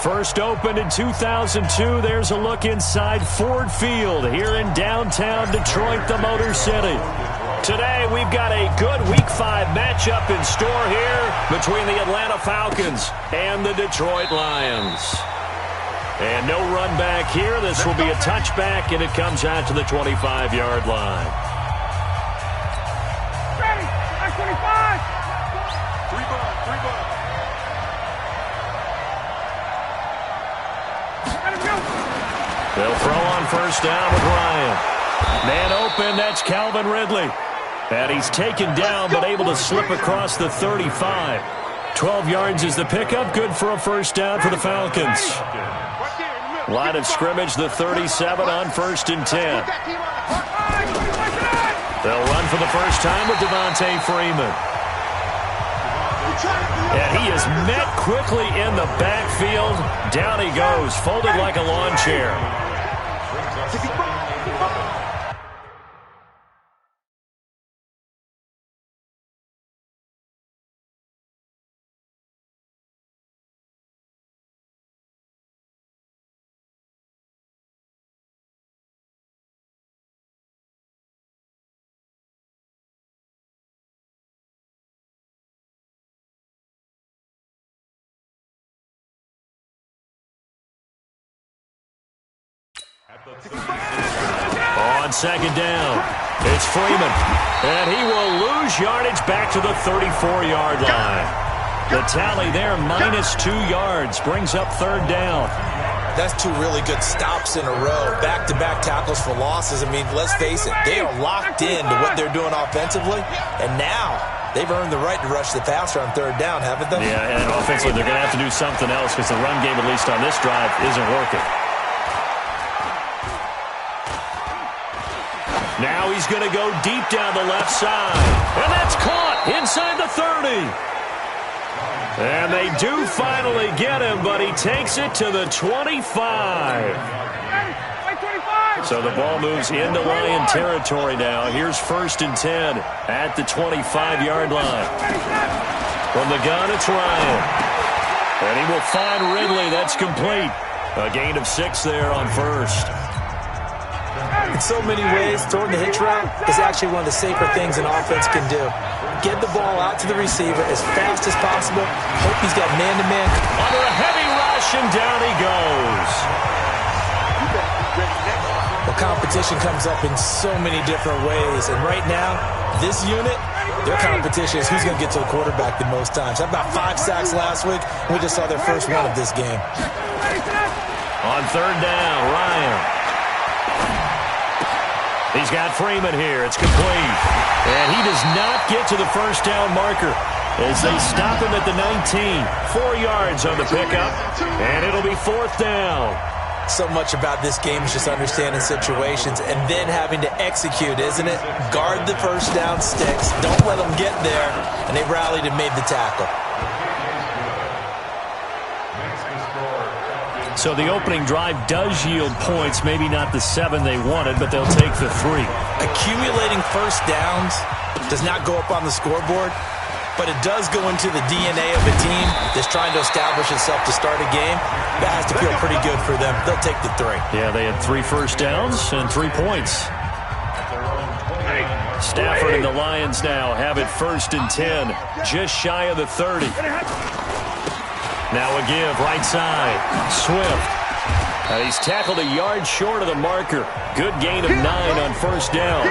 First opened in 2002. There's a look inside Ford Field here in downtown Detroit, the Motor City. Today, we've got a good Week 5 matchup in store here between the Atlanta Falcons and the Detroit Lions. And no run back here. This will be a touchback, and it comes out to the 25-yard line. Ready, 25. Three ball. They'll throw on first down with Ryan. Man open, that's Calvin Ridley. And he's taken down but able to slip across the 35. 12 yards is the pickup. Good for a first down for the Falcons. Line of scrimmage, the 37 on first and 10. They'll run for the first time with Devontae Freeman. And he is met quickly in the backfield. Down he goes, folded like a lawn chair. On second down, it's Freeman. And he will lose yardage back to the 34-yard line. The tally there, -2 yards, brings up third down. That's two really good stops in a row. Back-to-back tackles for losses. I mean, let's face it, they are locked into what they're doing offensively. And now they've earned the right to rush the passer on third down, haven't they? Yeah, and offensively they're going to have to do something else because the run game, at least on this drive, isn't working. Now he's going to go deep down the left side. And that's caught inside the 30. And they do finally get him, but he takes it to the 25. So the ball moves into Lion territory now. Here's first and 10 at the 25-yard line. From the gun, it's Ryan. And he will find Ridley. That's complete. A gain of 6 there on first. In so many ways, throwing the hitch route is actually one of the safer things an offense can do. Get the ball out to the receiver as fast as possible. Hope he's got man-to-man. Under a heavy rush, and down he goes. Well, competition comes up in so many different ways. And right now, this unit, their competition is who's going to get to the quarterback the most times. How about 5 sacks last week? We just saw their first one of this game. On third down, Ryan. He's got Freeman here. It's complete. And he does not get to the first down marker as they stop him at the 19. 4 yards on the pickup, and it'll be fourth down. So much about this game is just understanding situations and then having to execute, isn't it? Guard the first down sticks. Don't let them get there. And they rallied and made the tackle. So the opening drive does yield points, maybe not the 7 they wanted, but they'll take the 3. Accumulating first downs does not go up on the scoreboard, but it does go into the DNA of a team that's trying to establish itself to start a game. That has to feel pretty good for them. They'll take the 3. Yeah, they had 3 first downs and 3 points. Stafford and the Lions now have it first and 10, just shy of the 30. Now a give, right side. Swift. He's tackled a yard short of the marker. Good gain of 9 on first down.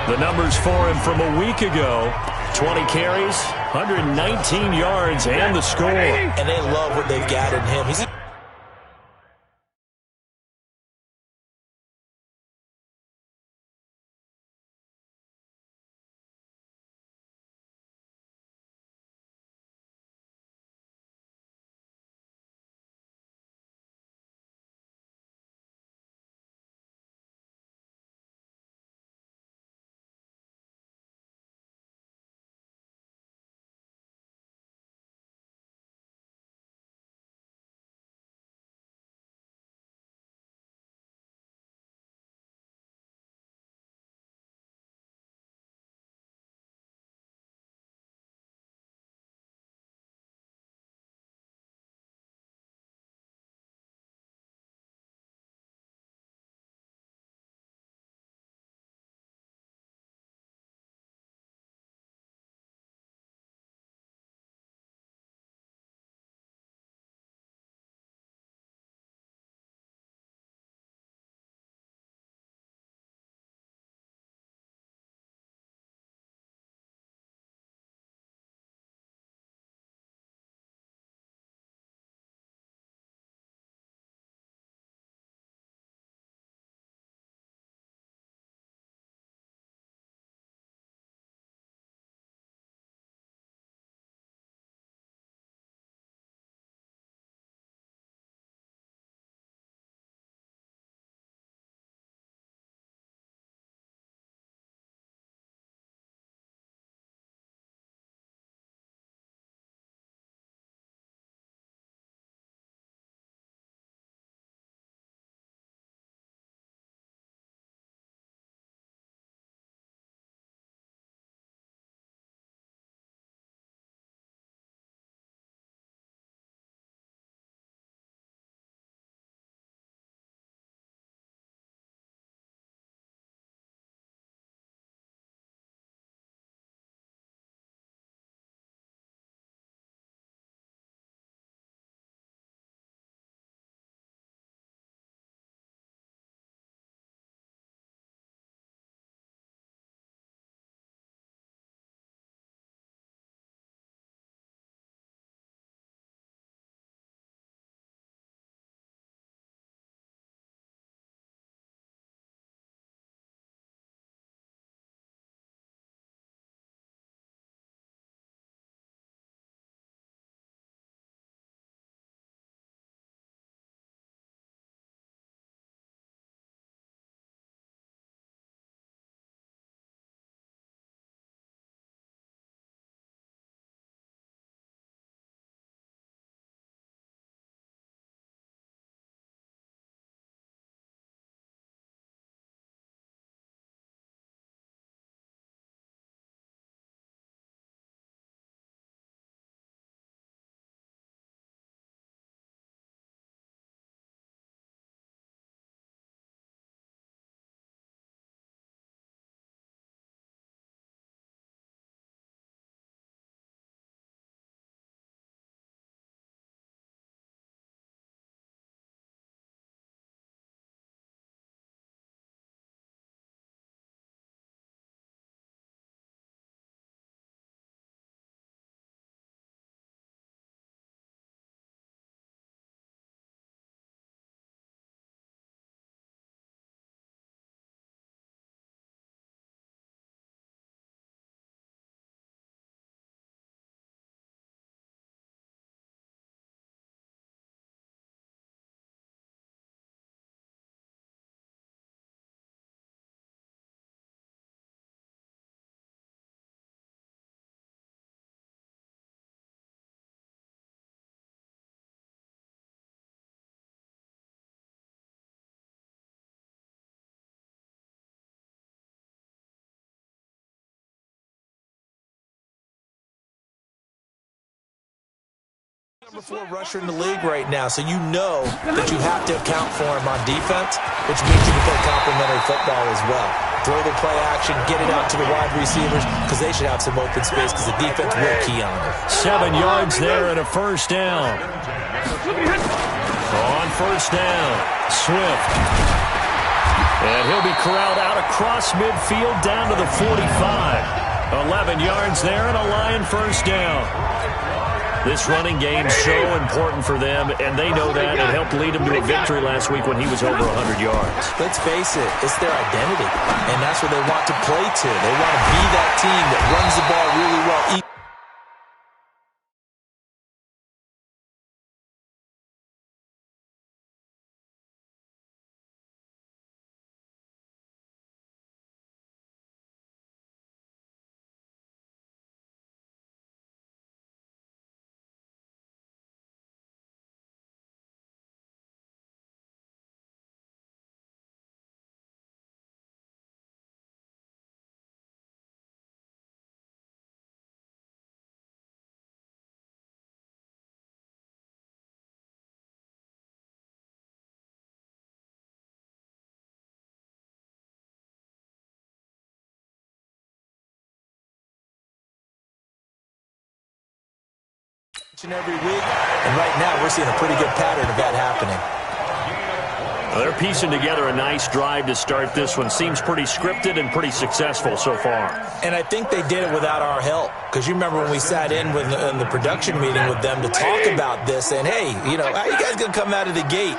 The numbers for him from a week ago. 20 carries, 119 yards, and the score. And they love what they've got in him. He's Number 4 rusher in the league right now, so you know that you have to account for him on defense, which means you can play complementary football as well. Throw the play action, get it out to the wide receivers, because they should have some open space, because the defense will key on it. 7 yards there and a first down. On first down, Swift. And he'll be corralled out across midfield down to the 45. 11 yards there and a Lion first down. This running game is so important for them, and they know that. It helped lead them to a victory last week when he was over 100 yards. Let's face it, it's their identity, and that's what they want to play to. They want to be that team that runs the ball really well. Every week, and right now we're seeing a pretty good pattern of that happening. Well, they're piecing together a nice drive to start this one. Seems pretty scripted and pretty successful so far. And I think they did it without our help, because you remember when we sat in the production meeting with them to talk about this, saying, hey, you know, how are you guys going to come out of the gate?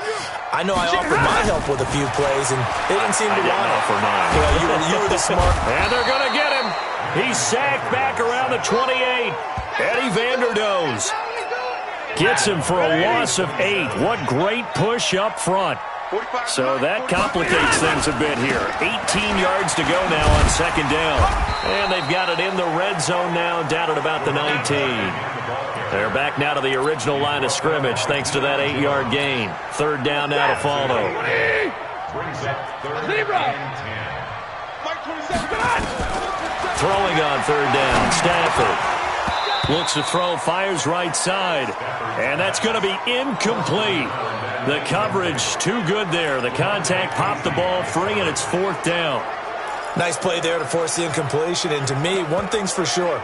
I know I offered my help with a few plays, and they didn't seem to want it. Well, you were the smart. And they're going to get him. He's sacked back around the 28. Eddie Vanderdoes gets him for a loss of 8. What great push up front. So that complicates things a bit here. 18 yards to go now on second down. And they've got it in the red zone now, down at about the 19. They're back now to the original line of scrimmage thanks to that 8-yard gain. Third down now to follow. Throwing on third down, Stafford. Looks to throw, fires right side. And that's going to be incomplete. The coverage too good there. The contact popped the ball free, and it's fourth down. Nice play there to force the incompletion. And to me, one thing's for sure.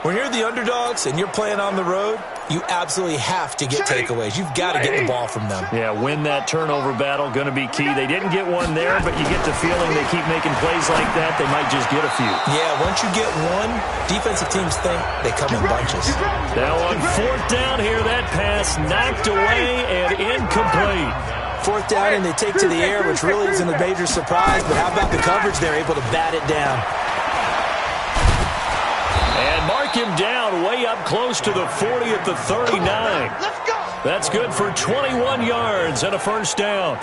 When you're the underdogs and you're playing on the road, you absolutely have to get takeaways. You've got to get the ball from them. Yeah, win that turnover battle, going to be key. They didn't get one there, but you get the feeling they keep making plays like that, they might just get a few. Yeah, once you get one, defensive teams think they come in bunches. Now on fourth down here, that pass knocked away and incomplete. Fourth down, and they take to the air, which really isn't a major surprise, but how about the coverage? They're able to bat it down. And mark him down way up close to the 40 at the 39. That's good for 21 yards and a first down.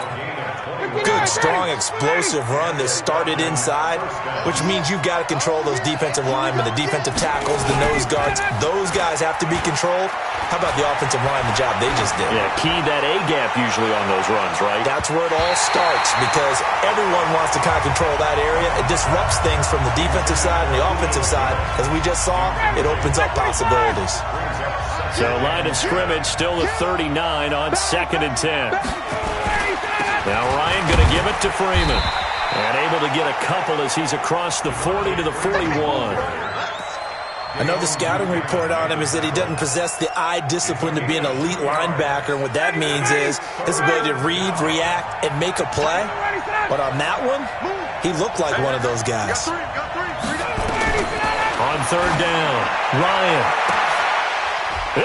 Good, strong, explosive run that started inside, which means you've got to control those defensive linemen, the defensive tackles, the nose guards. Those guys have to be controlled. How about the offensive line, the job they just did? Yeah, key that A-gap usually on those runs, right? That's where it all starts, because everyone wants to kind of control that area. It disrupts things from the defensive side and the offensive side. As we just saw, it opens up possibilities. So line of scrimmage still the 39 on second and 10. Now Ryan going to give it to Freeman. And able to get a couple as he's across the 40 to the 41. I know the scouting report on him is that he doesn't possess the eye discipline to be an elite linebacker. And what that means is his ability to read, react, and make a play. But on that one, he looked like one of those guys. On third down, Ryan.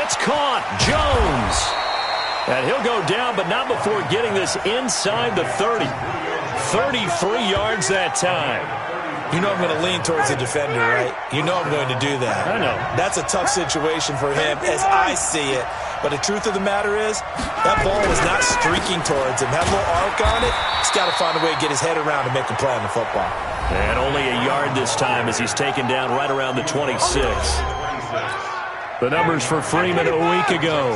It's caught. Jones. And he'll go down, but not before getting this inside the 30. 33 yards that time. You know I'm going to lean towards the defender, right? You know I'm going to do that. I know. That's a tough situation for him as I see it. But the truth of the matter is, that ball was not streaking towards him. Had a little arc on it. He's got to find a way to get his head around and make a play on the football. And only a yard this time as he's taken down right around the 26. The numbers for Freeman a week ago.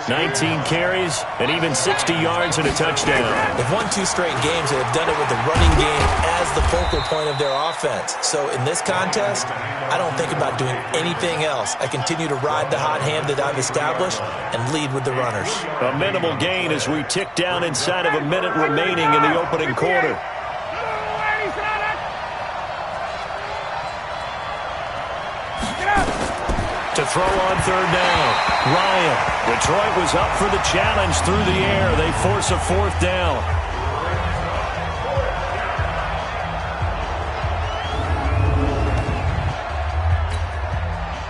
19 carries and even 60 yards and a touchdown. They've won 2 straight games and have done it with the running game as the focal point of their offense. So in this contest, I don't think about doing anything else. I continue to ride the hot hand that I've established and lead with the runners. A minimal gain as we tick down inside of a minute remaining in the opening quarter. To throw on third down. Ryan. Detroit was up for the challenge through the air. They force a 4th down.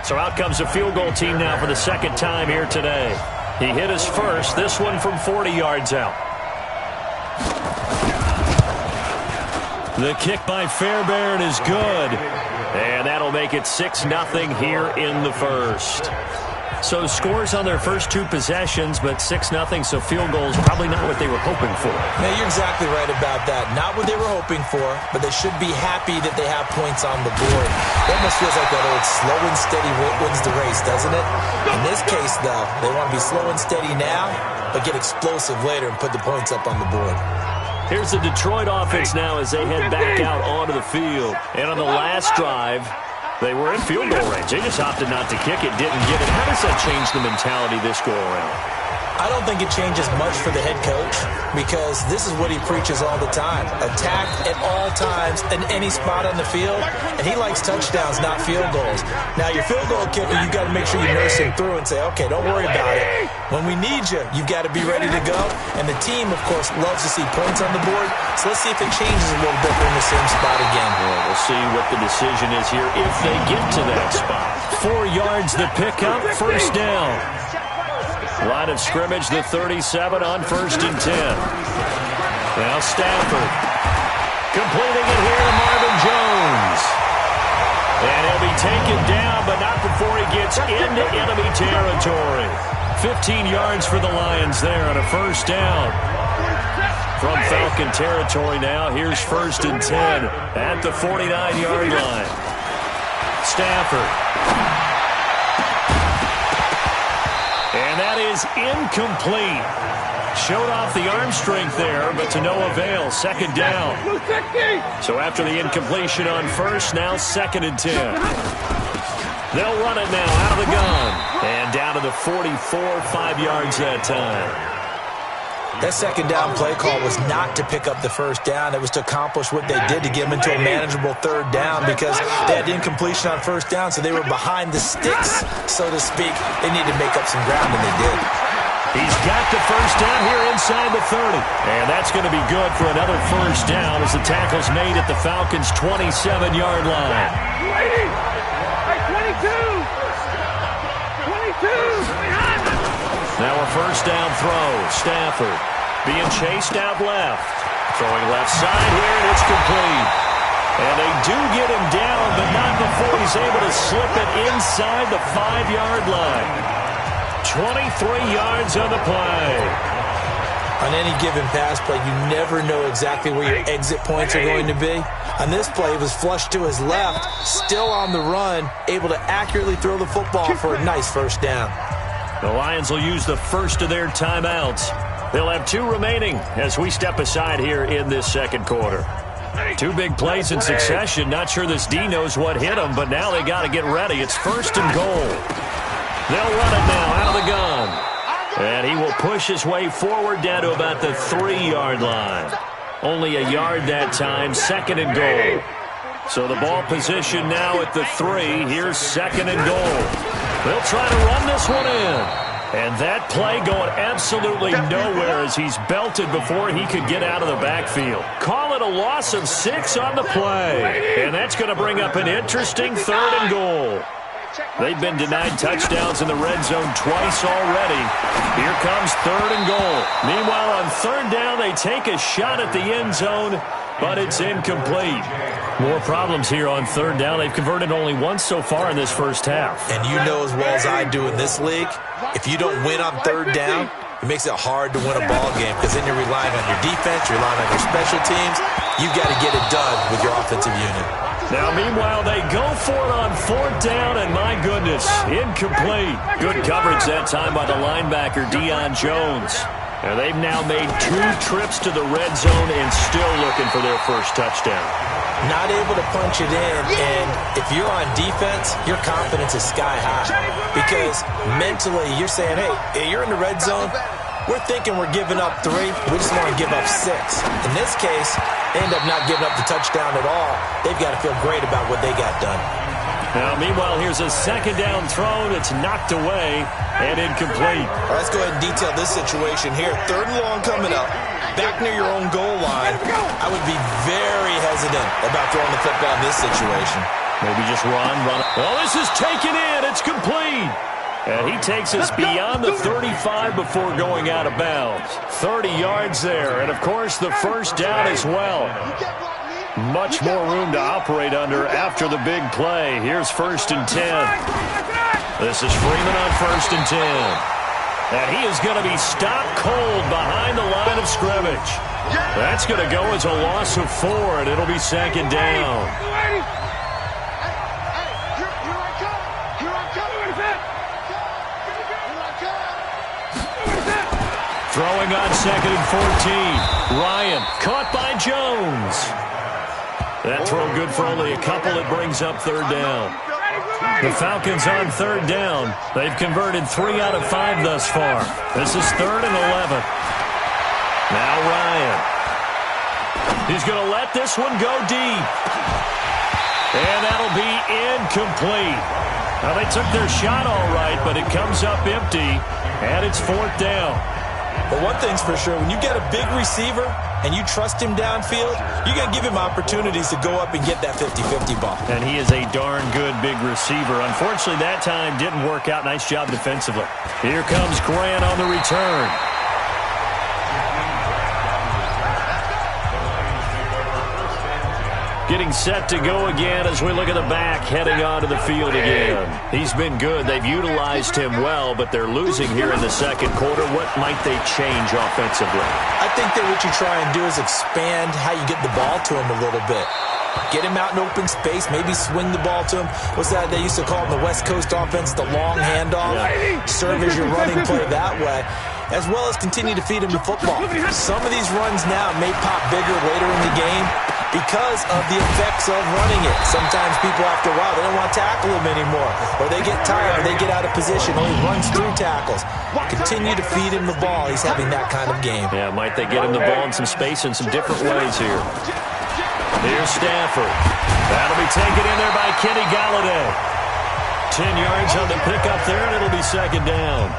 So out comes a field goal team now for the second time here today. He hit his first, this one from 40 yards out. The kick by Fairbairn is good. And that'll make it 6-0 here in the first. So scores on their first 2 possessions, but 6-0, so field goals probably not what they were hoping for. Now, you're exactly right about that. Not what they were hoping for, but they should be happy that they have points on the board. It almost feels like that old slow and steady wins the race, doesn't it? In this case, though, they want to be slow and steady now, but get explosive later and put the points up on the board. Here's the Detroit offense now as they head back out onto the field. And on the last drive, they were in field goal range. They just opted not to kick it, didn't get it. How does that change the mentality this go-around? I don't think it changes much for the head coach because this is what he preaches all the time. Attack at all times in any spot on the field, and he likes touchdowns, not field goals. Now, your field goal kicker, you've got to make sure you nurse him through and say, okay, don't worry about it. When we need you, you've got to be ready to go. And the team, of course, loves to see points on the board. So let's see if it changes a little bit in the same spot again. Well, we'll see what the decision is here if they get to that spot. 4 yards the pickup, first down. Line of scrimmage, the 37 on 1st and 10. Now Stafford. Completing it here to Marvin Jones. And he'll be taken down, but not before he gets into enemy territory. 15 yards for the Lions there on a first down. From Falcon territory now, here's 1st and 10 at the 49-yard line. Stafford. And that is incomplete. Showed off the arm strength there, but to no avail. 2nd down. So after the incompletion on first, now 2nd and 10. They'll run it now out of the gun. And down to the 44, 5 yards that time. That 2nd down play call was not to pick up the first down. It was to accomplish what they did to get them into a manageable 3rd down because they had incompletion on first down, so they were behind the sticks, so to speak. They needed to make up some ground, and they did. He's got the first down here inside the 30. And that's going to be good for another first down as the tackle's made at the Falcons' 27-yard line. 22. Now a first down throw. Stafford being chased out left. Throwing left side here, and it's complete. And they do get him down, but not before he's able to slip it inside the 5-yard line. 23 yards on the play. On any given pass play, you never know exactly where your exit points are going to be. On this play, it was flushed to his left, still on the run, able to accurately throw the football for a nice first down. The Lions will use the first of their timeouts. They'll have 2 remaining as we step aside here in this 2nd quarter. 2 big plays in succession. Not sure this D knows what hit him, but now they got to get ready. It's 1st and goal. They'll run it now out of the gun. And he will push his way forward down to about the 3-yard line. Only a yard that time, 2nd and goal. So the ball position now at the 3. Here's 2nd and goal. They'll try to run this one in. And that play going absolutely nowhere as he's belted before he could get out of the backfield. Call it a loss of 6 on the play. And that's going to bring up an interesting 3rd and goal. They've been denied touchdowns in the red zone twice already. Here comes 3rd and goal. Meanwhile, on 3rd down, they take a shot at the end zone, but it's incomplete. More problems here on 3rd down. They've converted only once so far in this first half. And you know as well as I do in this league, if you don't win on 3rd down, it makes it hard to win a ball game because then you're relying on your defense, you're relying on your special teams. You've got to get it done with your offensive unit. Now, meanwhile, they go for it on 4th down, and my goodness, incomplete. Good coverage that time by the linebacker, Deion Jones. And they've now made 2 trips to the red zone and still looking for their first touchdown. Not able to punch it in, and if you're on defense, your confidence is sky high. Because mentally, you're saying, hey, you're in the red zone. We're thinking we're giving up 3. We just want to give up 6. In this case, they end up not giving up the touchdown at all. They've got to feel great about what they got done. Now, meanwhile, here's a 2nd down throw that's knocked away and incomplete. All right, let's go ahead and detail this situation here. 3rd and long coming up. Back near your own goal line. I would be very hesitant about throwing the football in this situation. Maybe just run. Well, this is taken in. It's complete. And he takes us beyond the 35 before going out of bounds. 30 yards there. And, of course, the first down as well. Much more room to operate under after the big play. Here's 1st and 10. This is Freeman on 1st and 10. And he is going to be stopped cold behind the line of scrimmage. That's going to go as a loss of 4, and it'll be 2nd down. Throwing on 2nd and 14. Ryan caught by Jones. That throw good for only a couple. It brings up 3rd down. The Falcons on 3rd down. They've converted 3 out of 5 thus far. This is 3rd and 11. Now Ryan. He's going to let this one go deep. And that'll be incomplete. Now they took their shot all right, but it comes up empty. And it's 4th down. But one thing's for sure, when you get a big receiver and you trust him downfield, you got to give him opportunities to go up and get that 50-50 ball. And he is a darn good big receiver. Unfortunately, that time didn't work out. Nice job defensively. Here comes Grant on the return. Getting set to go again as we look at the back heading onto the field again. He's been good. They've utilized him well, but they're losing here in the 2nd quarter. What might they change offensively? I think that what you try and do is expand how you get the ball to him a little bit. Get him out in open space, maybe swing the ball to him. What's that they used to call in the West Coast offense, the long handoff? Serve as your running play that way, as well as continue to feed him the football. Some of these runs now may pop bigger later in the game because of the effects of running it. Sometimes people, after a while, they don't want to tackle him anymore, or they get tired, or they get out of position, or he runs through tackles. Continue to feed him the ball. He's having that kind of game. Yeah, might they get him the ball in some space in some different ways here. Here's Stafford. That'll be taken in there by Kenny Galladay. 10 yards on the pickup there, and it'll be 2nd down.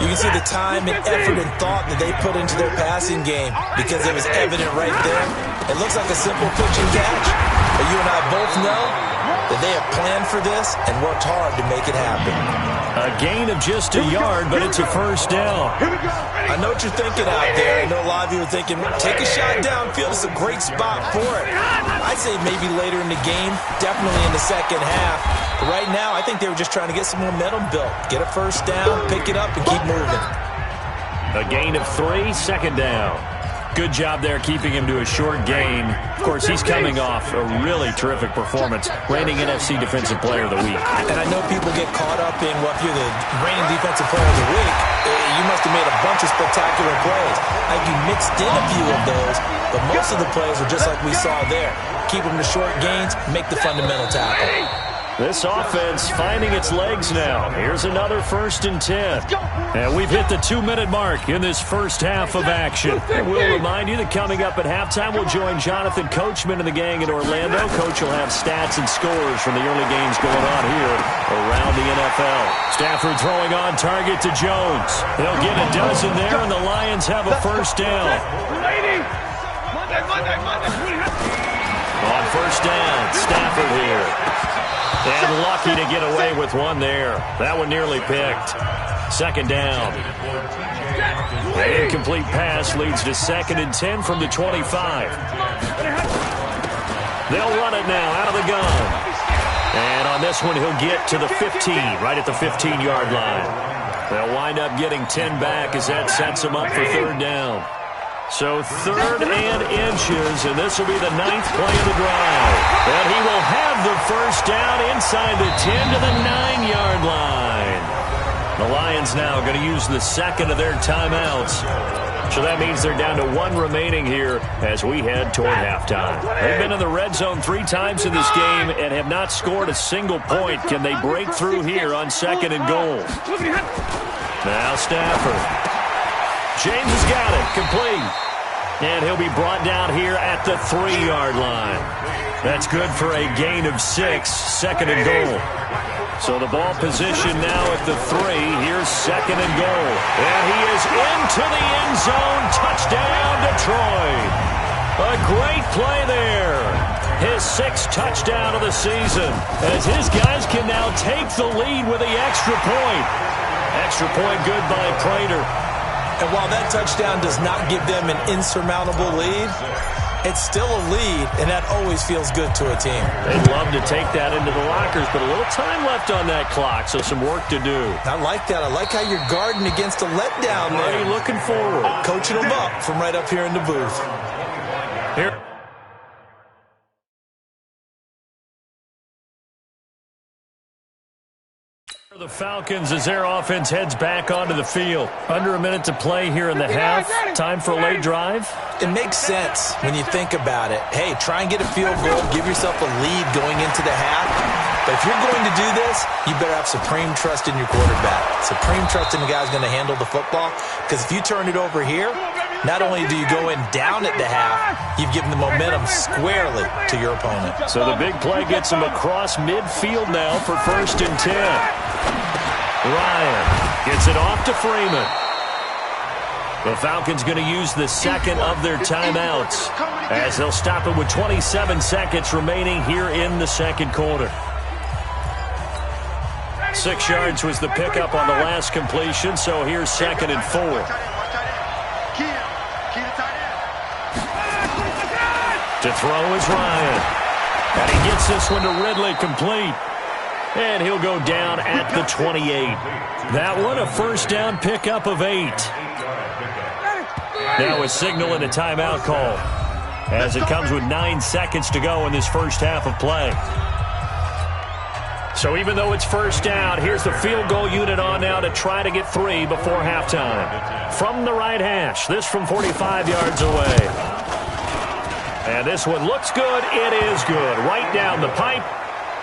You can see the time and effort and thought that they put into their passing game because it was evident right there. It looks like a simple pitch and catch, but you and I both know that they have planned for this and worked hard to make it happen. A gain of just a yard, but it's a 1st down. I know what you're thinking out there. I know a lot of you are thinking, take a shot downfield. It's a great spot for it. I'd say maybe later in the game, definitely in the 2nd half. But right now, I think they were just trying to get some momentum built. Get a 1st down, pick it up, and keep moving. A gain of 3, 2nd down. Good job there keeping him to a short gain. Of course, he's coming off a really terrific performance, reigning NFC Defensive Player of the Week. And I know people get caught up in, well, if you're the reigning Defensive Player of the Week, you must have made a bunch of spectacular plays. Like you mixed in a few of those, but most of the plays are just like we saw there. Keep them to short gains, make the fundamental tackle. This offense finding its legs now. Here's another 1st and 10. And we've hit the 2-minute mark in this first half of action. And we'll remind you that coming up at halftime, we'll join Jonathan Coachman and the gang in Orlando. Coach will have stats and scores from the early games going on here around the NFL. Stafford throwing on target to Jones. He'll get a dozen there, and the Lions have a 1st down. On 1st down, Stafford here. And lucky to get away with one there. That one nearly picked. 2nd down. An incomplete pass leads to 2nd and 10 from the 25. They'll run it now out of the gun. And on this one, he'll get to the 15, right at the 15-yard line. They'll wind up getting 10 back as that sets them up for 3rd down. So 3rd and inches, and this will be the 9th play of the drive. And he will have the first down inside the 10 to the 9-yard line. The Lions now going to use the second of their timeouts. So that means they're down to 1 remaining here as we head toward halftime. They've been in the red zone 3 times in this game and have not scored a single point. Can they break through here on 2nd and goal? Now Stafford. James has got it. Complete. And he'll be brought down here at the 3-yard line. That's good for a gain of 6, 2nd and goal. So the ball position now at the 3. Here's 2nd and goal. And he is into the end zone. Touchdown, Detroit. A great play there. His 6th touchdown of the season as his guys can now take the lead with the extra point. Extra point good by Prater. And while that touchdown does not give them an insurmountable lead, it's still a lead, and that always feels good to a team. They'd love to take that into the lockers, but a little time left on that clock, so some work to do. I like that. I like how you're guarding against a letdown there. Already looking forward. Coaching them up from right up here in the booth. Here. The Falcons as their offense heads back onto the field. Under a minute to play here in the half. Time for a late drive. It makes sense when you think about it. Hey, try and get a field goal. Give yourself a lead going into the half. But if you're going to do this, you better have supreme trust in your quarterback. Supreme trust in the guy who's going to handle the football. Because if you turn it over here, not only do you go in down at the half, you've given the momentum squarely to your opponent. So the big play gets him across midfield now for 1st and 10. Ryan gets it off to Freeman. The Falcons going to use the 2nd of their timeouts as they'll stop it with 27 seconds remaining here in the 2nd quarter. 6 yards was the pickup on the last completion, so here's 2nd and 4. To throw is Ryan. And he gets this one to Ridley complete. And he'll go down at the 28. That one a 1st down pickup of 8. Now a signal and a timeout call as it comes with 9 seconds to go in this first half of play. So even though it's 1st down, here's the field goal unit on now to try to get 3 before halftime. From the right hash, this from 45 yards away. And this one looks good. It is good. Right down the pipe.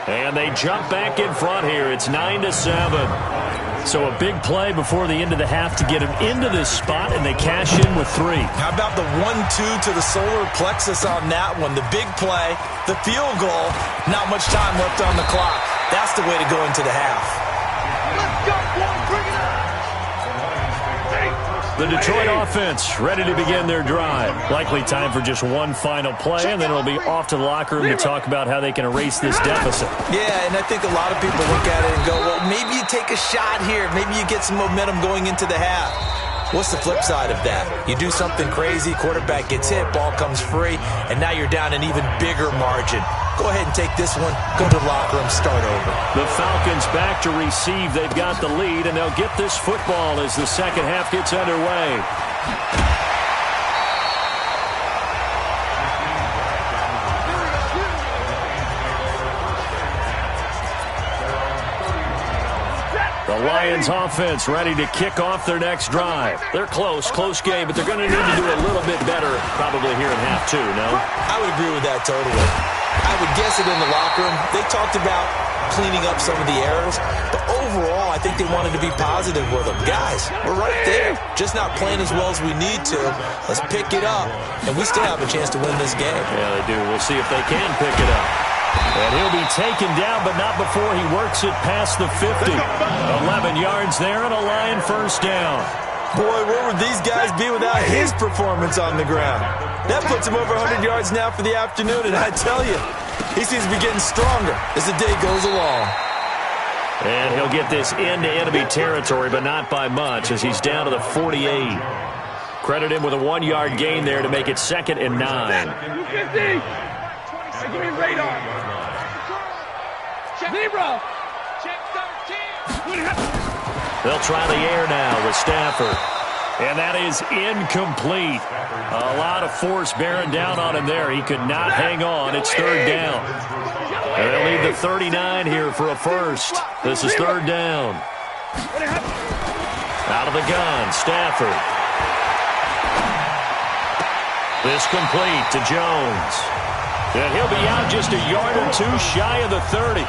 And they jump back in front here. It's 9-7. So a big play before the end of the half to get him into this spot, and they cash in with 3. How about the 1-2 to the solar plexus on that one? The big play, the field goal, not much time left on the clock. That's the way to go into the half. Let's go, boys. Bring it up. The Detroit offense ready to begin their drive. Likely time for just one final play, and then it'll be off to the locker room to talk about how they can erase this deficit. Yeah, and I think a lot of people look at it and go, well, maybe you take a shot here. Maybe you get some momentum going into the half. What's the flip side of that? You do something crazy, quarterback gets hit, ball comes free, and now you're down an even bigger margin. Go ahead and take this one, go to the locker room, start over. The Falcons back to receive. They've got the lead, and they'll get this football as the second half gets underway. The Lions offense ready to kick off their next drive. They're close game, but they're going to need to do a little bit better probably here in half 2, no? I would agree with that totally. I would guess it in the locker room. They talked about cleaning up some of the errors, but overall, I think they wanted to be positive with them. Guys, we're right there, just not playing as well as we need to. Let's pick it up, and we still have a chance to win this game. Yeah, they do. We'll see if they can pick it up. And he'll be taken down, but not before he works it past the 50. 11 yards there and a Lion 1st down. Boy, where would these guys be without his performance on the ground? That puts him over 100 yards now for the afternoon, and I tell you, he seems to be getting stronger as the day goes along. And he'll get this into enemy territory, but not by much as he's down to the 48. Credit him with a 1-yard gain there to make it 2nd and 9. Give me radar. Zebra. Check 13. They'll try the air now with Stafford. And that is incomplete. A lot of force bearing down on him there. He could not hang on. It's third down. And they'll need the 39 here for a first. This is third down. Out of the gun, Stafford. This complete to Jones. And he'll be out just a yard or two shy of the 30.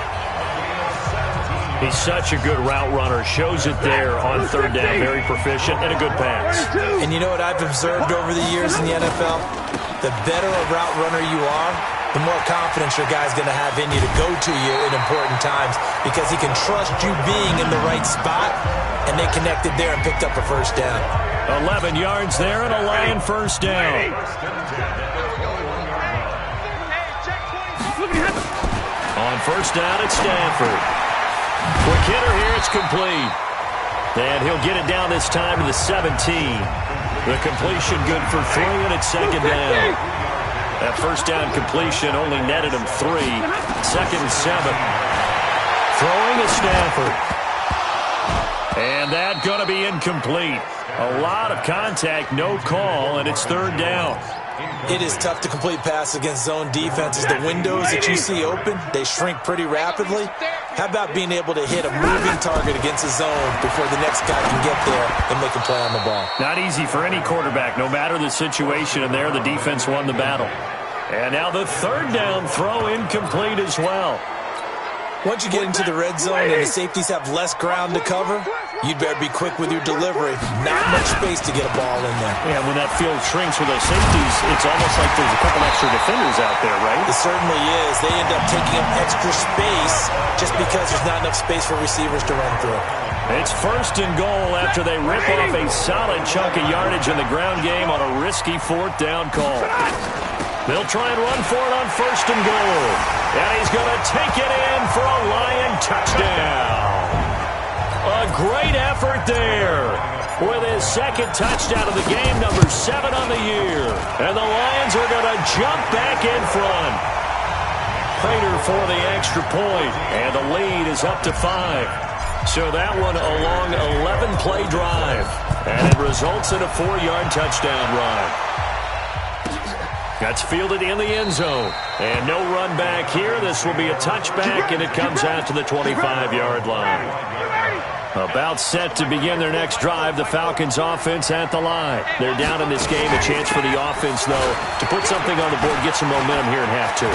He's such a good route runner. Shows it there on third down. Very proficient and a good pass. And you know what I've observed over the years in the NFL? The better a route runner you are, the more confidence your guy's going to have in you to go to you in important times because he can trust you being in the right spot, and they connected there and picked up a first down. 11 yards there and a Lion first down. On first down, it's Stafford. Quick hitter here, it's complete. And he'll get it down this time to the 17. The completion good for 3, and it's second down. That first down completion only netted him 3. Second and 7. Throwing is Stafford. And that's going to be incomplete. A lot of contact, no call, and it's third down. It is tough to complete pass against zone defenses. The windows that you see open, they shrink pretty rapidly. How about being able to hit a moving target against a zone before the next guy can get there and make a play on the ball? Not easy for any quarterback, no matter the situation, and there the defense won the battle. And now the third down throw incomplete as well. Once you get into the red zone and the safeties have less ground to cover, you'd better be quick with your delivery. Not much space to get a ball in there. Yeah, when that field shrinks with those safeties, it's almost like there's a couple extra defenders out there, right? It certainly is. They end up taking up extra space just because there's not enough space for receivers to run through. It's first and goal after they rip off a solid chunk of yardage in the ground game on a risky fourth down call. They'll try and run for it on first and goal. And he's going to take it in for a Lion touchdown. A great effort there with his second touchdown of the game, number 7 on the year. And the Lions are going to jump back in front. Prater for the extra point, and the lead is up to 5. So that one a long 11-play drive, and it results in a 4-yard touchdown run. That's fielded in the end zone. And no run back here. This will be a touchback, and it comes out to the 25-yard line. About set to begin their next drive, the Falcons offense at the line. They're down in this game. A chance for the offense, though, to put something on the board, get some momentum here in half 2.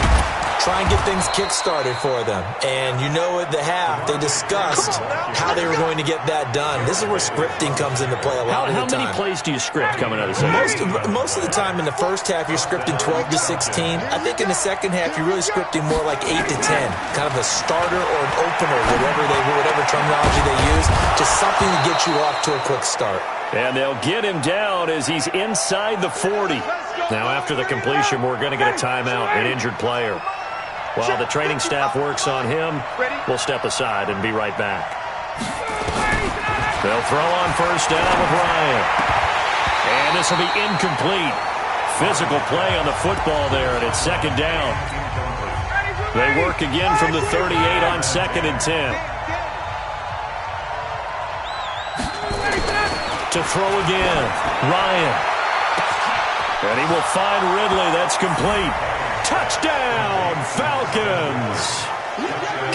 Try and get things kick-started for them. And you know at the half, they discussed how they were going to get that done. This is where scripting comes into play a lot of the time. How many plays do you script coming out of the second? Most of the time in the first half, you're scripting 12 to 16. I think in the second half, you're really scripting more like 8 to 10. Kind of a starter or an opener, whatever terminology they use. Just something to get you off to a quick start. And they'll get him down as he's inside the 40. Now after the completion, we're going to get a timeout, an injured player. While the training staff works on him, we'll step aside and be right back. They'll throw on first down with Ryan. And this will be incomplete. Physical play on the football there, and it's second down. They work again from the 38 on second and 10. To throw again, Ryan. And he will find Ridley. That's complete. Touchdown, Falcons!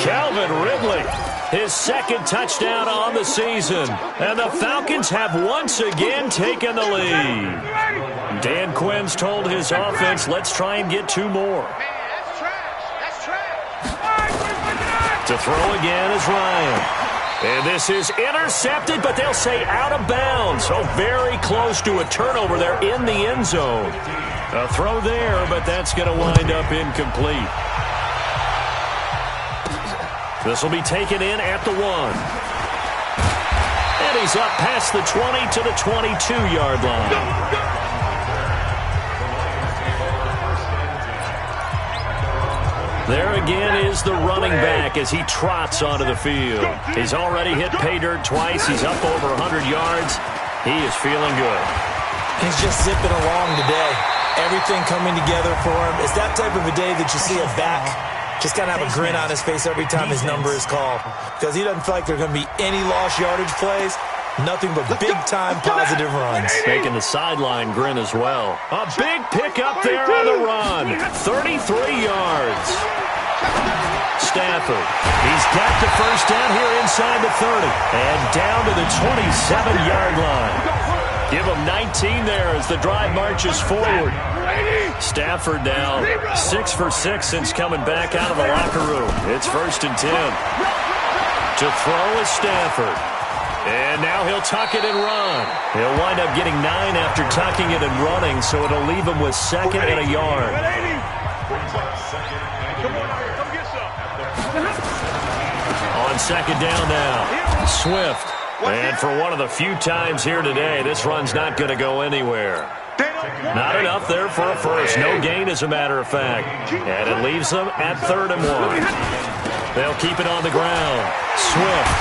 Calvin Ridley, his second touchdown on the season. And the Falcons have once again taken the lead. Dan Quinn's told his offense, let's try and get 2 more. To throw again is Ryan. And this is intercepted, but they'll say out of bounds. So very close to a turnover there in the end zone. A throw there, but that's going to wind up incomplete. This will be taken in at the 1. And he's up past the 20 to the 22-yard line. There again is the running back as he trots onto the field. He's already hit pay dirt twice. He's up over 100 yards. He is feeling good. He's just zipping along today. Everything coming together for him. It's that type of a day that you see a back just kind of have a grin on his face every time his number is called, because he doesn't feel like there are going to be any lost yardage plays. Nothing but big-time positive runs. Making the sideline grin as well. A big pickup there on the run. 33 yards. Stafford. He's got the first down here inside the 30. And down to the 27-yard line. Give him 19 there as the drive marches forward. Stafford now 6 for 6 since coming back out of the locker room. It's 1st and 10. To throw is Stafford. And now he'll tuck it and run. He'll wind up getting 9 after tucking it and running, so it'll leave him with 2nd and a yard. On 2nd down now, Swift. And for one of the few times here today, this run's not going to go anywhere. Not enough there for a first. No gain, as a matter of fact. And it leaves them at 3rd and 1. They'll keep it on the ground. Swift.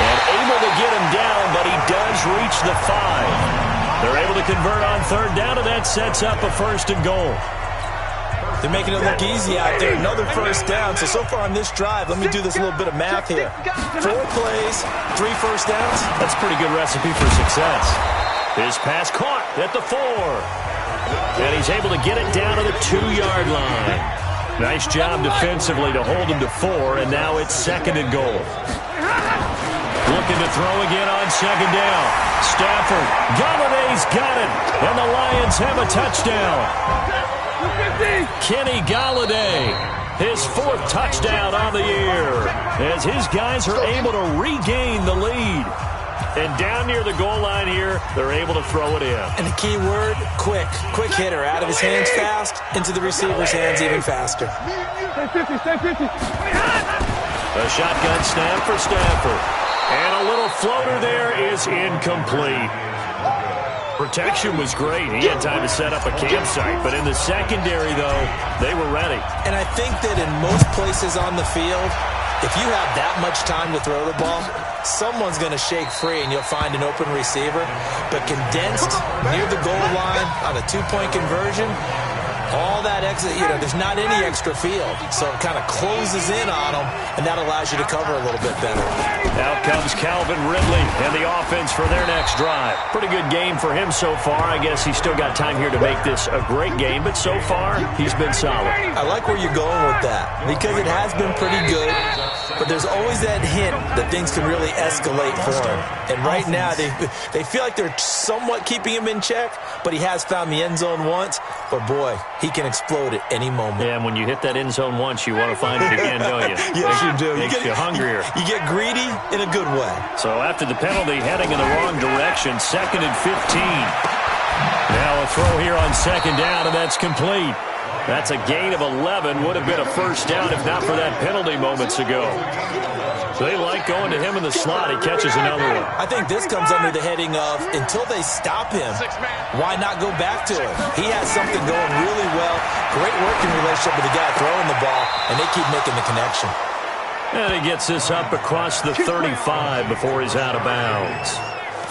And able to get him down, but he does reach the 5. They're able to convert on 3rd down, and that sets up a 1st and goal. They're making it look easy out there. Another 1st down. So far on this drive, let me do this little bit of math here. 4 plays, 3 1st downs. That's a pretty good recipe for success. His pass caught at the 4. And he's able to get it down to the 2-yard line. Nice job defensively to hold him to 4, and now it's 2nd and goal. Looking to throw again on 2nd down. Stafford. Galladay's got it. And the Lions have a touchdown. Kenny Galladay. His 4th touchdown on the year. As his guys are able to regain the lead. And down near the goal line here, they're able to throw it in. And the key word, quick. Quick hitter. Out of his hands fast, into the receiver's hands even faster. A shotgun snap for Stafford. And a little floater there is incomplete. Protection was great. He had time to set up a campsite. But in the secondary, though, they were ready. And I think that in most places on the field, if you have that much time to throw the ball, someone's going to shake free and you'll find an open receiver. But condensed near the goal line on a 2-point conversion, all that exit, there's not any extra field. So it kind of closes in on them, and that allows you to cover a little bit better. Out comes Calvin Ridley and the offense for their next drive. Pretty good game for him so far. I guess he's still got time here to make this a great game, but so far, he's been solid. I like where you're going with that, because it has been pretty good, but there's always that hint that things can really escalate for him. And right now, they feel like they're somewhat keeping him in check, but he has found the end zone once. But boy, he can explode at any moment. Yeah, and when you hit that end zone once, you want to find it again, don't you? Yes, you do. Makes you hungrier. You get greedy in a good way. So after the penalty, heading in the wrong direction, 2nd and 15. Now a throw here on 2nd down, and that's complete. That's a gain of 11. Would have been a 1st down if not for that penalty moments ago. They like going to him in the slot. He catches another one. I think this comes under the heading of, until they stop him, why not go back to him? He has something going really well. Great working relationship with the guy throwing the ball, and they keep making the connection. And he gets this up across the 35 before he's out of bounds.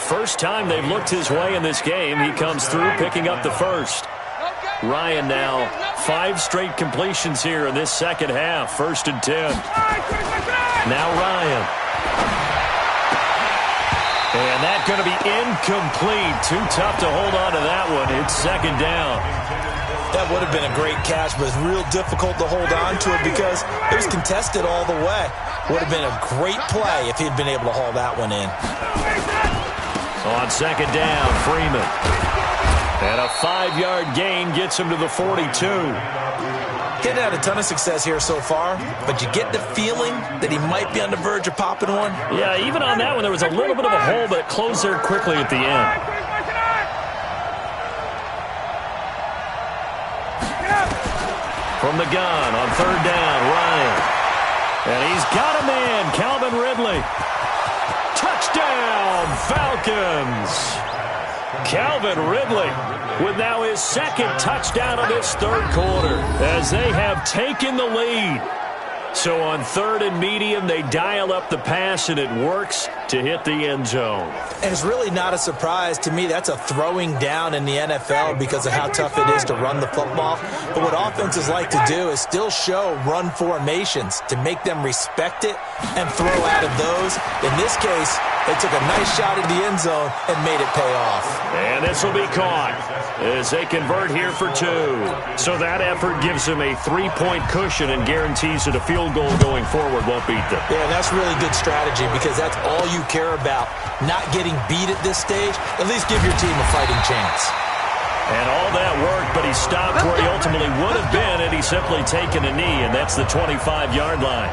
First time they've looked his way in this game. He comes through picking up the 1st. Ryan now 5 straight completions here in this second half. 1st and 10. Now Ryan. And that's going to be incomplete. Too tough to hold on to that one. It's 2nd down. That would have been a great catch, but it's real difficult to hold on to it because it was contested all the way. Would have been a great play if he'd been able to haul that one in. On 2nd down, Freeman. And a 5-yard gain gets him to the 42. He's had a ton of success here so far, but you get the feeling that he might be on the verge of popping one. Yeah, even on that one, there was a little bit of a hole, but it closed there quickly at the end. From the gun on 3rd down, Ryan. And he's got a man, Calvin Ridley. Touchdown, Falcons. Calvin Ridley with now his 2nd touchdown of this 3rd quarter as they have taken the lead. So on 3rd and medium, they dial up the pass, and it works to hit the end zone. And it's really not a surprise to me. That's a throwing down in the NFL because of how tough it is to run the football. But what offenses like to do is still show run formations to make them respect it and throw out of those. In this case, they took a nice shot at the end zone and made it pay off. And this will be caught as they convert here for 2. So that effort gives them a 3-point cushion and guarantees that a field goal going forward won't beat them. Yeah, that's really good strategy because that's all you care about. Not getting beat at this stage, at least give your team a fighting chance. And all that worked, but he stopped where he ultimately would have been had he simply taken a knee, and that's the 25-yard line.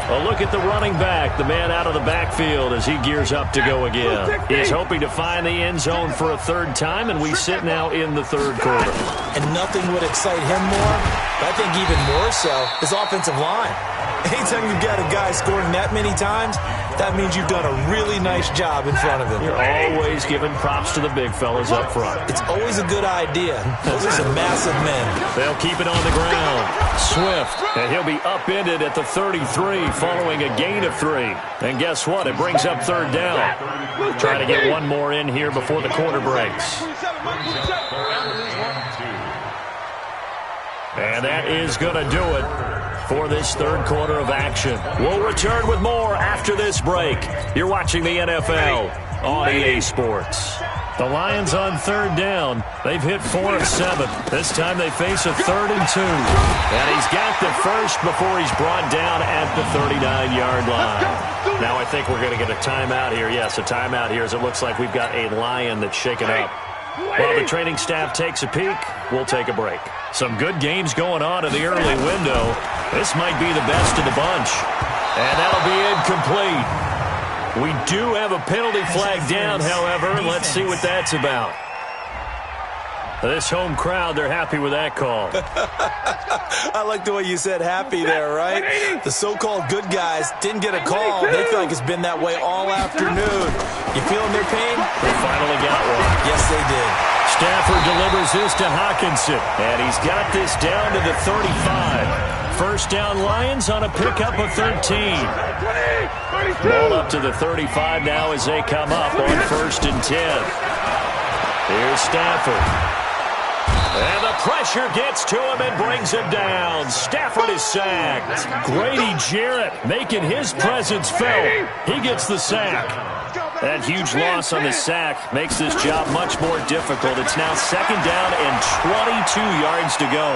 A look at the running back, the man out of the backfield as he gears up to go again. He's hoping to find the end zone for a 3rd time, and we sit now in the 3rd quarter. And nothing would excite him more, but I think even more so, his offensive line. Anytime you've got a guy scoring that many times, that means you've done a really nice job in front of him. You're always giving props to the big fellas up front. It's always a good idea. Those are some massive men. They'll keep it on the ground. Swift, and he'll be upended at the 33 following a gain of 3. And guess what? It brings up 3rd down. Trying to get one more in here before the quarter breaks. And that is going to do it for this 3rd quarter of action. We'll return with more after this break. You're watching the NFL on EA Sports. The Lions on 3rd down. They've hit 4 of 7. This time they face a 3rd and 2. And he's got the first before he's brought down at the 39-yard line. Now I think we're going to get a timeout here. Yes, a timeout here as it looks like we've got a Lion that's shaken up. While the training staff takes a peek, we'll take a break. Some good games going on in the early window. This might be the best of the bunch. And that'll be incomplete. We do have a penalty flag down, however. Let's see what that's about. This home crowd, they're happy with that call. I like the way you said happy there, right? The so-called good guys didn't get a call. They feel like it's been that way all afternoon. You feeling their pain? They finally got one. Yes, they did. Stafford delivers this to Hockenson, and he's got this down to the 35. First down Lions on a pickup of 13. Ball up to the 35 now as they come up on 1st and 10. Here's Stafford. And the pressure gets to him and brings him down. Stafford is sacked. Grady Jarrett making his presence felt. He gets the sack. That huge loss on the sack makes this job much more difficult. It's now 2nd down and 22 yards to go.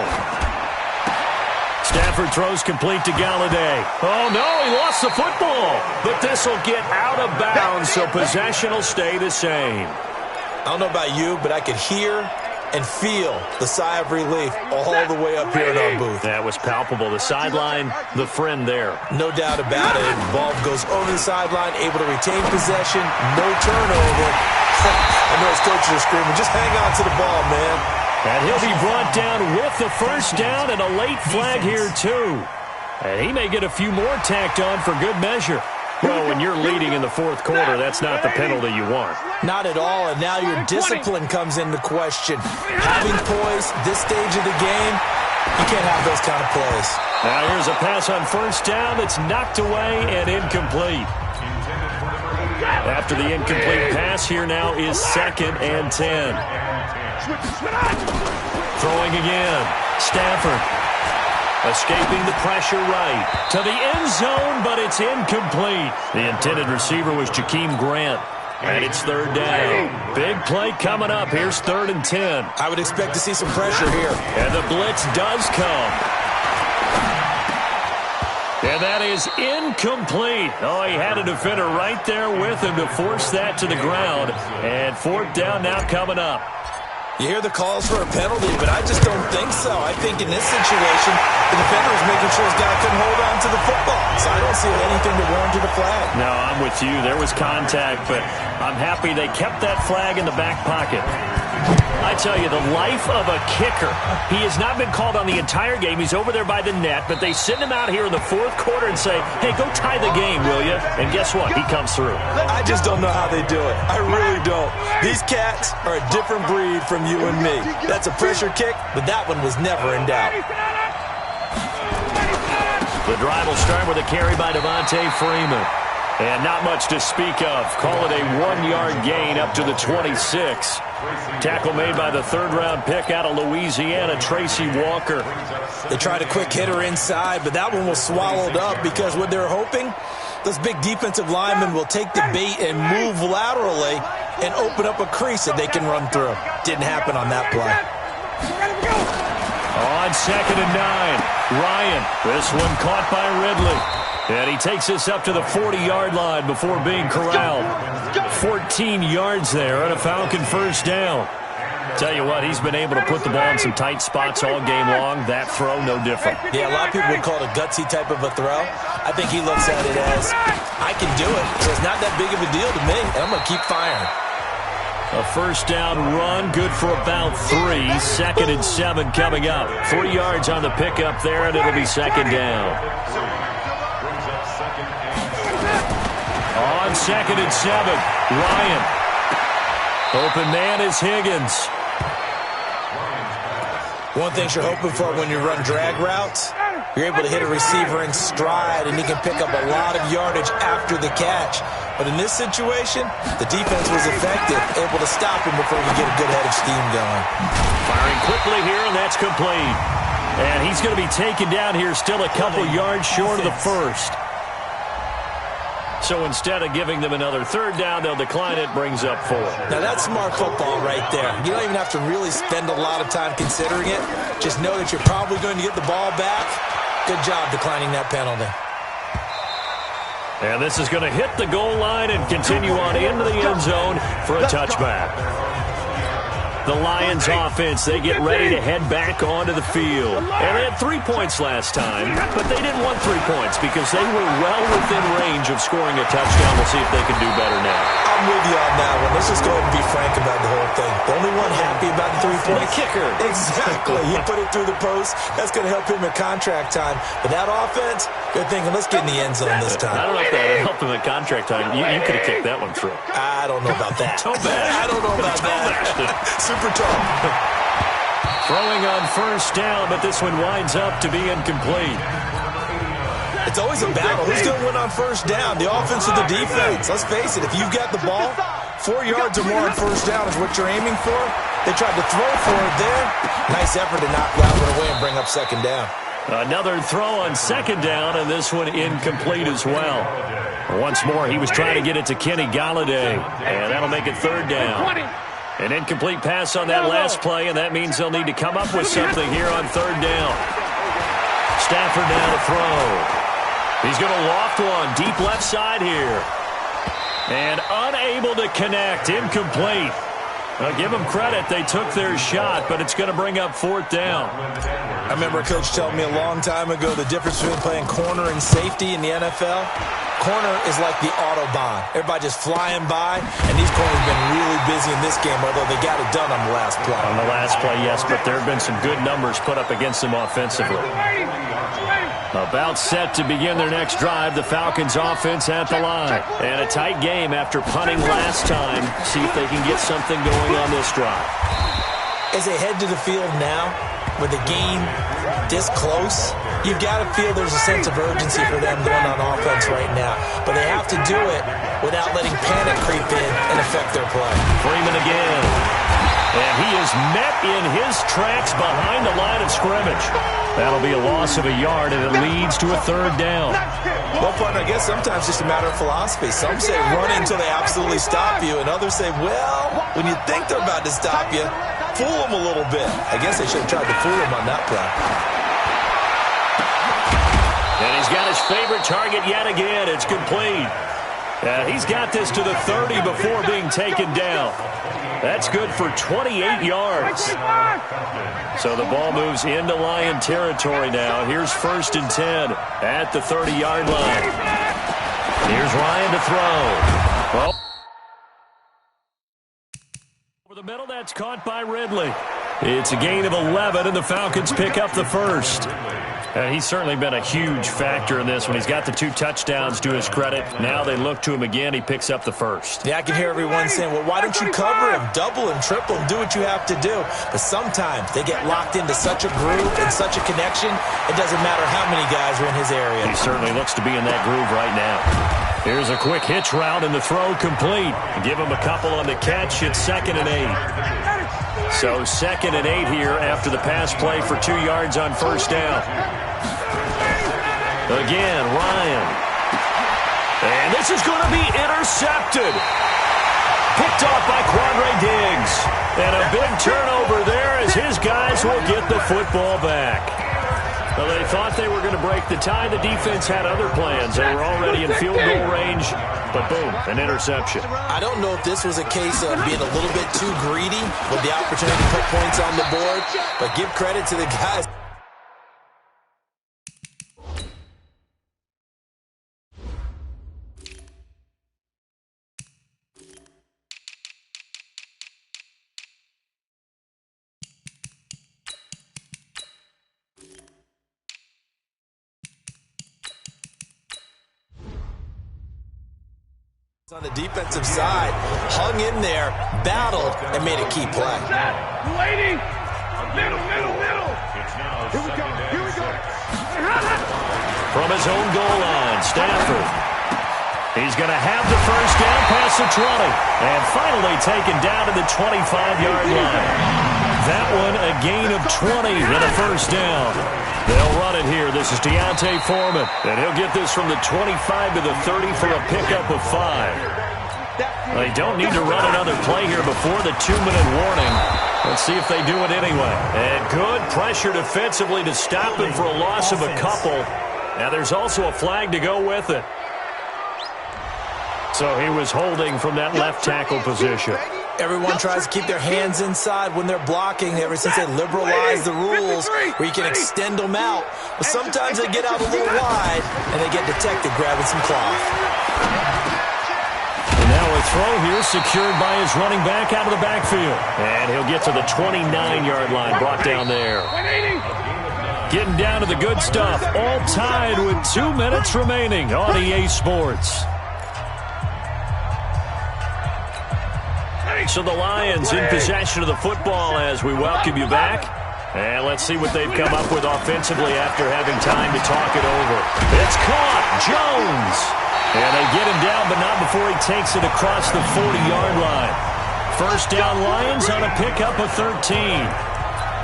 Stafford throws complete to Galladay. Oh, no, he lost the football. But this will get out of bounds, so possession will stay the same. I don't know about you, but I could hear and feel the sigh of relief all the way up here in our booth. That was palpable. The sideline, the friend there. No doubt about it. Ball goes over the sideline, able to retain possession, no turnover. I know his coaches are screaming, just hang on to the ball, man. And he'll be brought down with the first down and a late flag here, too. And he may get a few more tacked on for good measure. Well, when you're leading in the 4th quarter, that's not the penalty you want. Not at all, and now your discipline comes into question. Having poise this stage of the game, you can't have those kind of plays. Now here's a pass on 1st down that's knocked away and incomplete. After the incomplete pass, here now is 2nd and 10. Throwing again. Stafford. Escaping the pressure right to the end zone, but it's incomplete. The intended receiver was Jakeem Grant, and it's 3rd down. Big play coming up. Here's 3rd and 10. I would expect to see some pressure here. And the blitz does come. And that is incomplete. Oh, he had a defender right there with him to force that to the ground. And 4th down now coming up. You hear the calls for a penalty, but I just don't think so. I think in this situation, the defender was making sure his guy couldn't hold on to the football. So I don't see anything to warrant a flag. No, I'm with you. There was contact, but I'm happy they kept that flag in the back pocket. I tell you, the life of a kicker. He has not been called on the entire game. He's over there by the net, but they send him out here in the 4th quarter and say, hey, go tie the game, will you? And guess what? He comes through. I just don't know how they do it. I really don't. These cats are a different breed from you and me. That's a pressure kick, but that one was never in doubt. The drive will start with a carry by Devontae Freeman. And not much to speak of. Call it a 1-yard gain up to the 26. Tackle made by the third-round pick out of Louisiana, Tracy Walker. They tried a quick hitter inside, but that one was swallowed up because what they're hoping, those big defensive linemen will take the bait and move laterally and open up a crease that they can run through. Didn't happen on that play. On 2nd and 9, Ryan. This one caught by Ridley. And he takes us up to the 40-yard line before being corralled. 14 yards there on a Falcon first down. Tell you what, he's been able to put the ball in some tight spots all game long. That throw, no different. Yeah, a lot of people would call it a gutsy type of a throw. I think he looks at it as, I can do it, so it's not that big of a deal to me, and I'm going to keep firing. A first down run, good for about 3. 2nd and 7 coming up. 3 yards on the pickup there, and it'll be 2nd down. On 2nd and 7, Ryan. Open man is Higgins. One thing you're hoping for when you run drag routes, you're able to hit a receiver in stride, and he can pick up a lot of yardage after the catch. But in this situation, the defense was effective, able to stop him before he could get a good head of steam going. Firing quickly here, and that's complete. And he's going to be taken down here still a couple yards short of the first. So instead of giving them another third down, they'll decline it, brings up 4. Now that's smart football right there. You don't even have to really spend a lot of time considering it. Just know that you're probably going to get the ball back. Good job declining that penalty. And this is going to hit the goal line and continue on into the end zone for a touchback. The Lions offense, they get ready to head back onto the field. And they had 3 points last time, but they didn't want 3 points because they were well within range of scoring a touchdown. We'll see if they can do better now. I'm with you on that one. Let's just go ahead and be frank about the whole thing. The only one happy about the 3 points. The kicker. Exactly. He put it through the post. That's going to help him in contract time. But that offense, they're thinking, let's get in the end zone this time. I don't know if that helped him in contract time. You could have kicked that one through. I don't know about that. I don't know about that. Super tall. Throwing on first down, but this one winds up to be incomplete. It's always a battle. Who's going to win on first down? The offense or the defense? Let's face it, if you've got the ball, 4 yards or more on first down is what you're aiming for. They tried to throw for it there. Nice effort to knock that one away and bring up 2nd down. Another throw on 2nd down, and this one incomplete as well. Once more, he was trying to get it to Kenny Galladay, and that'll make it 3rd down. An incomplete pass on that last play, and that means they'll need to come up with something here on 3rd down. Stafford now to throw. He's going to loft one deep left side here. And unable to connect. Incomplete. Give them credit. They took their shot, but it's going to bring up 4th down. I remember a coach telling me a long time ago the difference between playing corner and safety in the NFL. Corner is like the Autobahn. Everybody just flying by, and these corners have been really busy in this game, although they got it done on the last play. On the last play, yes, but there have been some good numbers put up against them offensively. About set to begin their next drive, the Falcons offense at the line. And a tight game after punting last time. See if they can get something going on this drive. As they head to the field now, with the game this close, you've got to feel there's a sense of urgency for them going on offense right now. But they have to do it without letting panic creep in and affect their play. Freeman again. And he is met in his tracks behind the line of scrimmage. That'll be a loss of a yard, and it leads to a 3rd down. Well, partner, I guess sometimes it's just a matter of philosophy. Some say run until they absolutely stop you, and others say, well, when you think they're about to stop you, fool them a little bit. I guess they should have tried to fool him on that play. And he's got his favorite target yet again. It's complete. He's got this to the 30 before being taken down. That's good for 28 yards. So the ball moves into Lion territory now. Here's 1st and 10 at the 30-yard line. Here's Ryan to throw. Well, over the middle, that's caught by Ridley. It's a gain of 11, and the Falcons pick up the first. He's certainly been a huge factor in this when he's got the 2 touchdowns to his credit. Now they look to him again. He picks up the first. Yeah, I can hear everyone saying, well, why don't you cover him, double him, triple him, do what you have to do. But sometimes they get locked into such a groove and such a connection, it doesn't matter how many guys are in his area. He certainly looks to be in that groove right now. Here's a quick hitch route, and the throw complete. Give him a couple on the catch. It's 2nd and 8. So 2nd and 8 here after the pass play for 2 yards on first down. Again, Ryan. And this is going to be intercepted. Picked off by Quandre Diggs. And a big turnover there as his guys will get the football back. Well, they thought they were going to break the tie. The defense had other plans. They were already in field goal range, but boom, an interception. I don't know if this was a case of being a little bit too greedy with the opportunity to put points on the board, but give credit to the guys. On the defensive side, hung in there, battled, and made a key play. Waiting. Middle. Here we go. From his own goal line, Stafford. He's going to have the first down past the 20. And finally taken down to the 25-yard line. That one a gain of 20 and a first down. They'll run it here. This is Deontay Foreman. And he'll get this from the 25 to the 30 for a pickup of 5. They don't need to run another play here before the 2-minute warning. Let's see if they do it anyway. And good pressure defensively to stop him for a loss of a couple. Now there's also a flag to go with it. So he was holding from that left tackle position. Everyone tries to keep their hands inside when they're blocking ever since they liberalized the rules where you can extend them out. But sometimes they get out a little wide and they get detected grabbing some cloth. And now a throw here secured by his running back out of the backfield. And he'll get to the 29-yard line, brought down there. Getting down to the good stuff. All tied with 2 minutes remaining on EA Sports. So the Lions in possession of the football as we welcome you back. And let's see what they've come up with offensively after having time to talk it over. It's caught. Jones. And they get him down, but not before he takes it across the 40-yard line. First down Lions on a pickup of 13.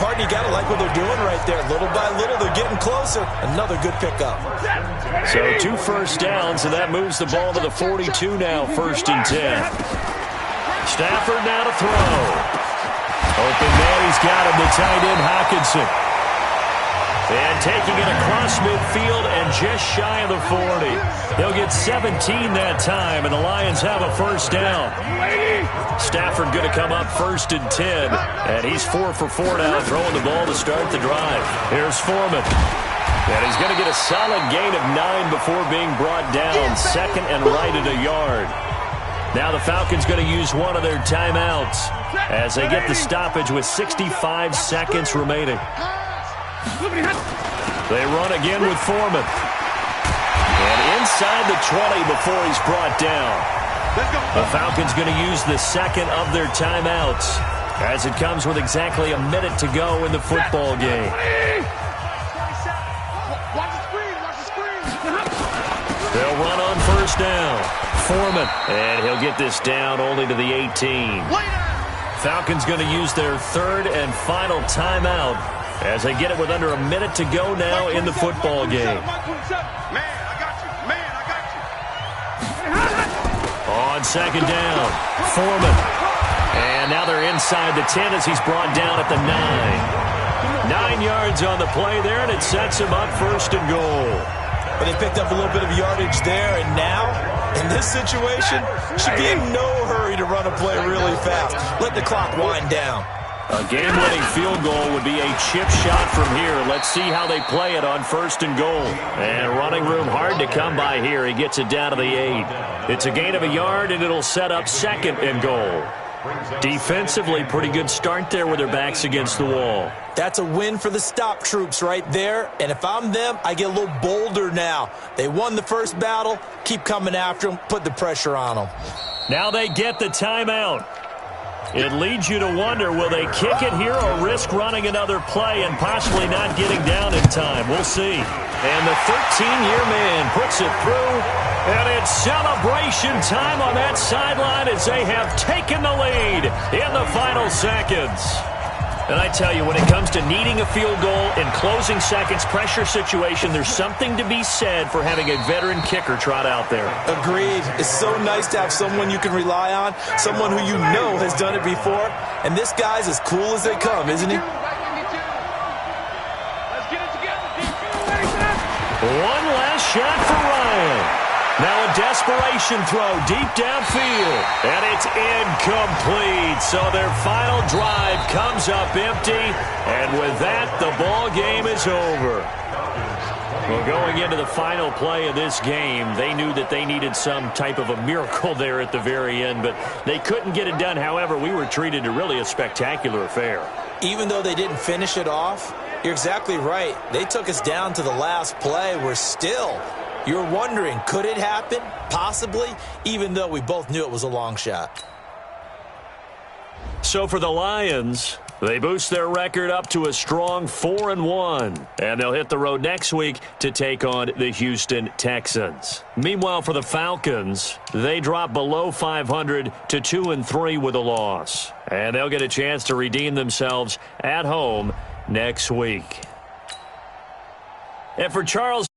Pardon, you got to like what they're doing right there. Little by little, they're getting closer. Another good pickup. So 2 first downs, and that moves the ball to the 42 now, 1st and 10. Stafford now to throw. Open man, he's got him, the tight end, Hockenson. And taking it across midfield and just shy of the 40. They'll get 17 that time, and the Lions have a first down. Stafford going to come up 1st and 10. And he's 4 for 4 now, throwing the ball to start the drive. Here's Foreman. And he's going to get a solid gain of 9 before being brought down. 2nd and right at a yard. Now the Falcons going to use one of their timeouts as they get the stoppage with 65 seconds remaining. They run again with Foreman. And inside the 20 before he's brought down. The Falcons going to use the 2nd of their timeouts as it comes with exactly a minute to go in the football game. They'll run on first down. Foreman, and he'll get this down only to the 18. Falcons going to use their 3rd and final timeout as they get it with under a minute to go now in the football game. On 2nd down, Foreman. And now they're inside the 10 as he's brought down at the 9. 9 yards on the play there, and it sets him up 1st and goal. But they picked up a little bit of yardage there, and now, in this situation, should be in no hurry to run a play really fast. Let the clock wind down. A game-winning field goal would be a chip shot from here. Let's see how they play it on 1st and goal. And running room hard to come by here. He gets it down to the 8. It's a gain of a yard, and it'll set up 2nd and goal. Defensively, pretty good start there with their backs against the wall. That's a win for the stop troops right there. And if I'm them, I get a little bolder now. They won the first battle. Keep coming after them. Put the pressure on them. Now they get the timeout. It leads you to wonder, will they kick it here or risk running another play and possibly not getting down in time? We'll see. And the 13-year man puts it through, And it's celebration time on that sideline as they have taken the lead in the final seconds. And I tell you, when it comes to needing a field goal in closing seconds, pressure situation, there's something to be said for having a veteran kicker trot out there. Agreed. It's so nice to have someone you can rely on, someone who you know has done it before. And this guy's as cool as they come, isn't he? One last shot for Ryan. Now a desperation throw deep downfield. And it's incomplete. So their final drive comes up empty. And with that, the ball game is over. Well, going into the final play of this game, they knew that they needed some type of a miracle there at the very end, but they couldn't get it done. However, we were treated to really a spectacular affair. Even though they didn't finish it off, you're exactly right. They took us down to the last play. We're still... You're wondering, could it happen? Possibly, even though we both knew it was a long shot. So for the Lions, they boost their record up to a strong 4-1. And they'll hit the road next week to take on the Houston Texans. Meanwhile, for the Falcons, they drop below 500 to 2-3 with a loss. And they'll get a chance to redeem themselves at home next week. And for Charles